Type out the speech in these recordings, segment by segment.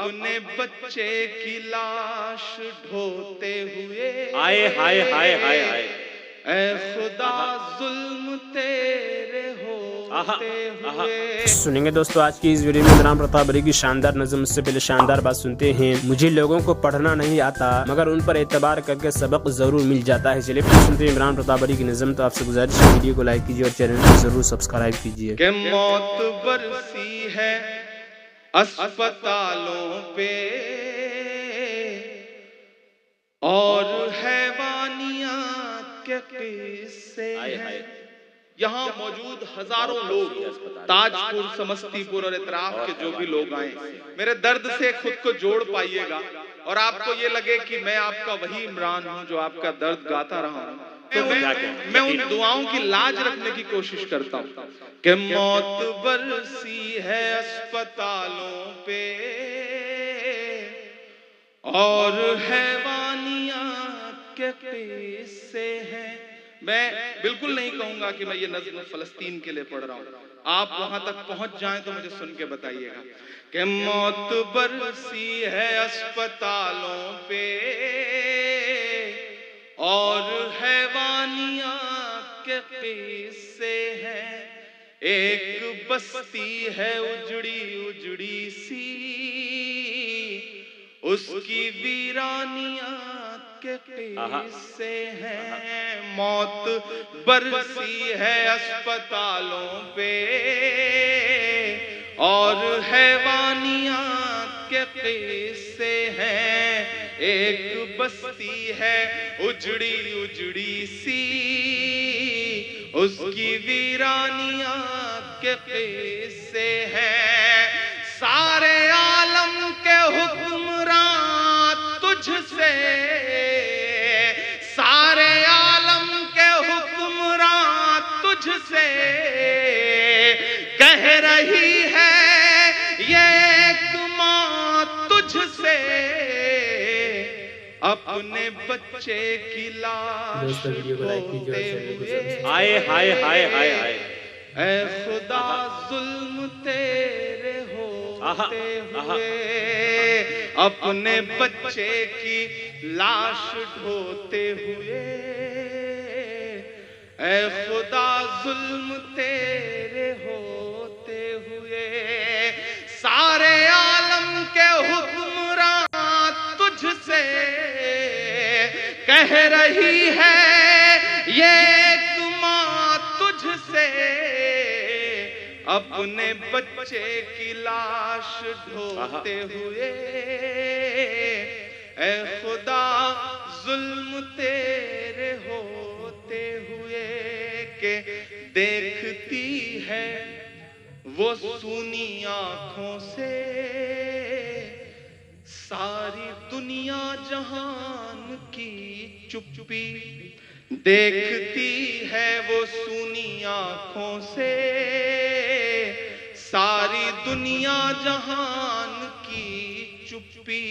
اپنے بچے کی لاش ڈھوتے ہوئے، آئے ہائے ہائے ہائے ہائے، اے خدا ظلم تیرے ہوتے ہوئے۔ سنیں گے دوستو آج کی اس ویڈیو میں عمران رتابری کی شاندار نظم، اس سے پہلے شاندار بات سنتے ہیں۔ مجھے لوگوں کو پڑھنا نہیں آتا مگر ان پر اعتبار کر کے سبق ضرور مل جاتا ہے۔ چلیے پھر سنتے ہیں عمران رتابری کی نظم۔ تو آپ سے گزارش ہے ویڈیو کو لائک کیجیے اور چینل کو ضرور سبسکرائب کیجیے۔ کہ موت برسی ہے اسپتالوں پہ اور حیوانیات کے قصے ہیں۔ یہاں موجود ہزاروں لوگ، تاج پور، سمستی پور اور اطراف کے جو بھی لوگ آئیں، میرے درد سے خود کو جوڑ پائیے گا اور آپ کو یہ لگے کہ میں آپ کا وہی عمران ہوں جو آپ کا درد گاتا رہا ہوں۔ میں ان دعاؤں کی لاج رکھنے کی کوشش کرتا ہوں کہ موت برسی ہے اسپتالوں پہ اور حیوانیات کے قصے ہیں۔ میں بالکل نہیں کہوں گا کہ میں یہ نظم فلسطین کے لیے پڑھ رہا ہوں، آپ وہاں تک پہنچ جائیں تو مجھے سن کے بتائیے گا کہ موت برسی ہے اسپتالوں پہ اور حیوانیات کے قصے ہیں۔ ایک بستی ہے اجڑی اجڑی سی، اس کی ویرانیات کے قصے ہیں۔ موت برسی ہے اسپتالوں پہ اور حیوانیات کے قصے ہیں۔ ایک بستی ہے اجڑی اجڑی سی، اس کی ویرانیات کے قصے ہیں۔ سارے عالم کے حکمران تجھ سے، سارے عالم کے حکمران تجھ سے کہہ رہی ہے یہ ایک ماں تجھ سے اپنے بچے کی لاش ڈھوتے ہوئے، آئے ہائے ہائے ہائے ہائے، اے خدا ظلم تیرے ہوتے ہوئے، اپنے بچے کی لاش ڈھوتے ہوئے، اے خدا ظلم تیرے ہوتے ہوئے۔ سارے عالم کے حکمران تجھ سے کہہ رہی ہے یہ ایک ماں تجھ سے اپنے بچے کی لاش ڈھوتے ہوئے، اے خدا ظلم تیرے ہوتے ہوئے۔ کہ دیکھتی ہے وہ سونی آنکھوں سے ساری دنیا جہان کی چپ چپی، دیکھتی ہے وہ سونی آنکھوں سے ساری دنیا جہان کی چپی۔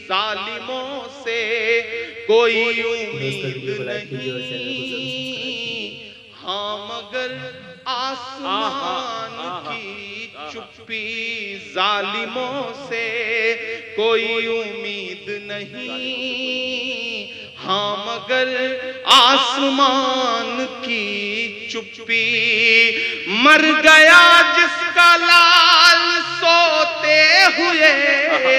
ظالموں سے کوئی امید نہیں، ہاں مگر آسمان کی چپی۔ ظالموں سے کوئی امید نہیں، ہاں مگر آسمان کی چپی۔ مر گیا جس کا لال سوتے ہوئے،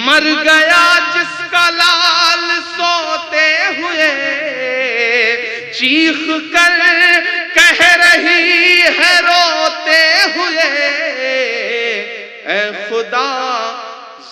مر گیا جس کا لال سوتے ہوئے، چیخ کر کہہ رہی ہے روتے ہوئے، اے خدا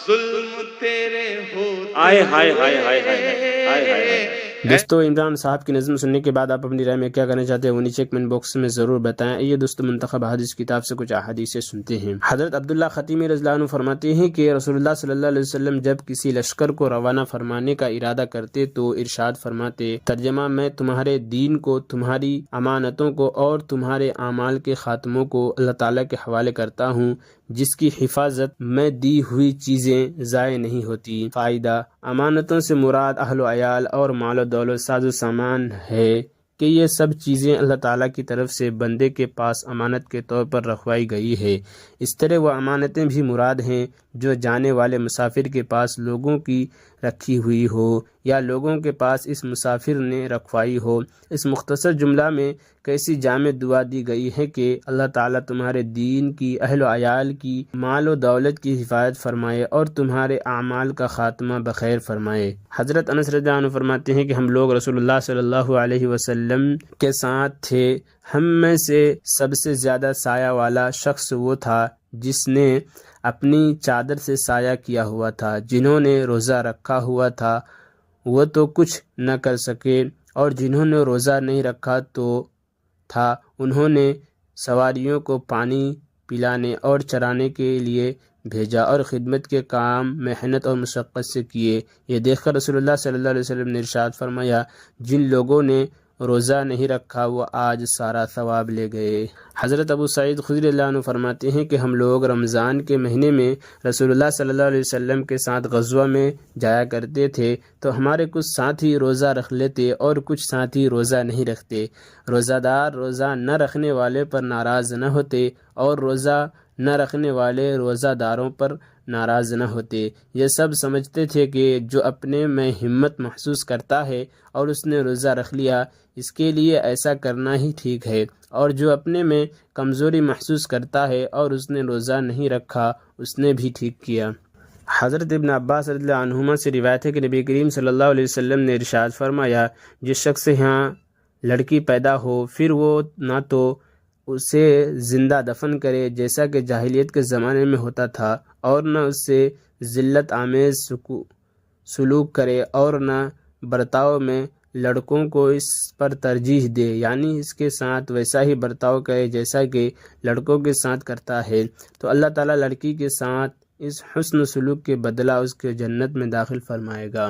ظلم تیرے ہوتے آئے ہائے ہائے ہائے ہائے ہائے ہائے۔ دوستو عمران صاحب کی نظم سننے کے بعد آپ اپنی رائے میں کیا کرنا چاہتے ہیں وہ نیچے کمنٹ باکس میں ضرور بتائیں۔ یہ دوستو منتخب حدیث کتاب سے کچھ احادیثیں سنتے ہیں۔ حضرت عبداللہ خطیمی رضی اللہ عنہ فرماتے ہیں کہ رسول اللہ صلی اللہ علیہ وسلم جب کسی لشکر کو روانہ فرمانے کا ارادہ کرتے تو ارشاد فرماتے، ترجمہ میں تمہارے دین کو، تمہاری امانتوں کو اور تمہارے اعمال کے خاتموں کو اللہ تعالیٰ کے حوالے کرتا ہوں، جس کی حفاظت میں دی ہوئی چیزیں ضائع نہیں ہوتی۔ فائدہ: امانتوں سے مراد اہل و عیال اور مال و دولت، ساز و سامان ہے کہ یہ سب چیزیں اللہ تعالیٰ کی طرف سے بندے کے پاس امانت کے طور پر رکھوائی گئی ہے۔ اس طرح وہ امانتیں بھی مراد ہیں جو جانے والے مسافر کے پاس لوگوں کی رکھی ہوئی ہو یا لوگوں کے پاس اس مسافر نے رکھوائی ہو۔ اس مختصر جملہ میں کیسی جامع دعا دی گئی ہے کہ اللہ تعالیٰ تمہارے دین کی، اہل و عیال کی، مال و دولت کی حفاظت فرمائے اور تمہارے اعمال کا خاتمہ بخیر فرمائے۔ حضرت انس رضی اللہ عنہ فرماتے ہیں کہ ہم لوگ رسول اللہ صلی اللہ علیہ وسلم کے ساتھ تھے۔ ہم میں سے سب سے زیادہ سایہ والا شخص وہ تھا جس نے اپنی چادر سے سایہ کیا ہوا تھا۔ جنہوں نے روزہ رکھا ہوا تھا وہ تو کچھ نہ کر سکے، اور جنہوں نے روزہ نہیں رکھا تھا انہوں نے سواریوں کو پانی پلانے اور چرانے کے لیے بھیجا اور خدمت کے کام محنت اور مشقت سے کیے۔ یہ دیکھ کر رسول اللہ صلی اللہ علیہ وسلم نے ارشاد فرمایا، جن لوگوں نے روزہ نہیں رکھا وہ آج سارا ثواب لے گئے۔ حضرت ابو سعید خدری اللہ عنہ فرماتے ہیں کہ ہم لوگ رمضان کے مہینے میں رسول اللہ صلی اللہ علیہ وسلم کے ساتھ غزوہ میں جایا کرتے تھے تو ہمارے کچھ ساتھی روزہ رکھ لیتے اور کچھ ساتھی روزہ نہیں رکھتے۔ روزہ دار روزہ نہ رکھنے والے پر ناراض نہ ہوتے اور روزہ نہ رکھنے والے روزہ داروں پر ناراض نہ ہوتے۔ یہ سب سمجھتے تھے کہ جو اپنے میں ہمت محسوس کرتا ہے اور اس نے روزہ رکھ لیا اس کے لیے ایسا کرنا ہی ٹھیک ہے، اور جو اپنے میں کمزوری محسوس کرتا ہے اور اس نے روزہ نہیں رکھا اس نے بھی ٹھیک کیا۔ حضرت ابن عباس رضی اللہ عنہما سے روایت ہے کہ نبی کریم صلی اللہ علیہ وسلم نے ارشاد فرمایا، جس شخص سے یہاں لڑکی پیدا ہو پھر وہ نہ تو اسے زندہ دفن کرے جیسا کہ جاہلیت کے زمانے میں ہوتا تھا، اور نہ اس سے ذلت آمیز سلوک کرے، اور نہ برتاؤ میں لڑکوں کو اس پر ترجیح دے، یعنی اس کے ساتھ ویسا ہی برتاؤ کرے جیسا کہ لڑکوں کے ساتھ کرتا ہے، تو اللہ تعالیٰ لڑکی کے ساتھ اس حسن سلوک کے بدلہ اس کے جنت میں داخل فرمائے گا۔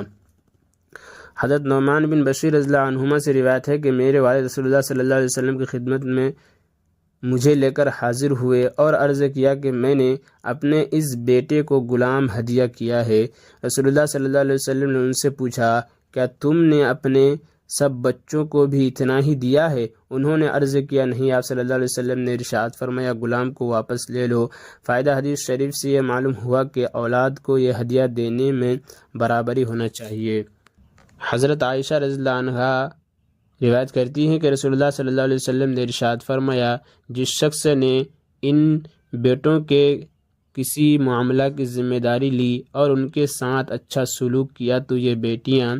حضرت نعمان بن بشیر رضی اللہ عنہما سے روایت ہے کہ میرے والد رسول اللہ صلی اللہ علیہ وسلم کی خدمت میں مجھے لے کر حاضر ہوئے اور عرض کیا کہ میں نے اپنے اس بیٹے کو غلام ہدیہ کیا ہے۔ رسول اللہ صلی اللہ علیہ وسلم نے ان سے پوچھا، کیا تم نے اپنے سب بچوں کو بھی اتنا ہی دیا ہے؟ انہوں نے عرض کیا، نہیں۔ آپ صلی اللہ علیہ وسلم نے ارشاد فرمایا، غلام کو واپس لے لو۔ فائدہ حدیث شریف سے یہ معلوم ہوا کہ اولاد کو یہ ہدیہ دینے میں برابری ہونا چاہیے۔ حضرت عائشہ رضی اللہ عنہا روایت کرتی ہیں کہ رسول اللہ صلی اللہ علیہ وسلم نے ارشاد فرمایا، جس شخص نے ان بیٹوں کے کسی معاملہ کی ذمہ داری لی اور ان کے ساتھ اچھا سلوک کیا تو یہ بیٹیاں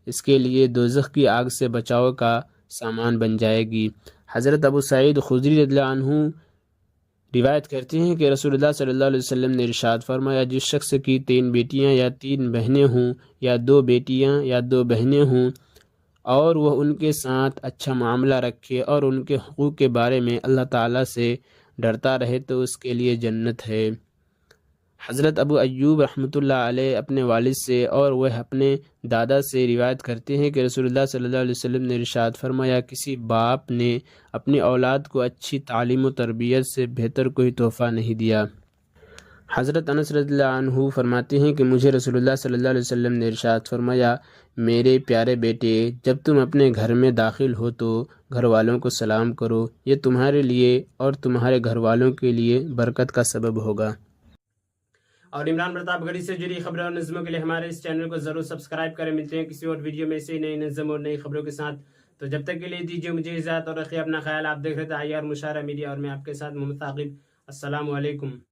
اس کے لیے دوزخ کی آگ سے بچاؤ کا سامان بن جائے گی۔ حضرت ابو سعید خدری رضی اللہ عنہ روایت کرتے ہیں کہ رسول اللہ صلی اللہ علیہ وسلم نے ارشاد فرمایا، جس شخص کی 3 بیٹیاں یا 3 بہنیں ہوں یا 2 بیٹیاں یا 2 بہنیں ہوں اور وہ ان کے ساتھ اچھا معاملہ رکھے اور ان کے حقوق کے بارے میں اللہ تعالیٰ سے ڈرتا رہے تو اس کے لیے جنت ہے۔ حضرت ابو ایوب رحمۃ اللہ علیہ اپنے والد سے اور وہ اپنے دادا سے روایت کرتے ہیں کہ رسول اللہ صلی اللہ علیہ وسلم نے ارشاد فرمایا، کسی باپ نے اپنی اولاد کو اچھی تعلیم و تربیت سے بہتر کوئی تحفہ نہیں دیا۔ حضرت انس رضی اللہ عنہ فرماتے ہیں کہ مجھے رسول اللہ صلی اللہ علیہ وسلم نے ارشاد فرمایا، میرے پیارے بیٹے، جب تم اپنے گھر میں داخل ہو تو گھر والوں کو سلام کرو، یہ تمہارے لیے اور تمہارے گھر والوں کے لیے برکت کا سبب ہوگا۔ اور عمران پرتاپ گڑھی سے جڑی خبروں اور نظموں کے لیے ہمارے اس چینل کو ضرور سبسکرائب کریں۔ ملتے ہیں کسی اور ویڈیو میں سے نئی نظم اور نئی خبروں کے ساتھ، تو جب تک کے لیے دیجیے مجھے اجازت اور رکھیے اپنا خیال۔ آپ دیکھ رہے تھے IR مشاہرہ میڈیا اور میں آپ کے ساتھ محمد ثاقب۔ السلام علیکم۔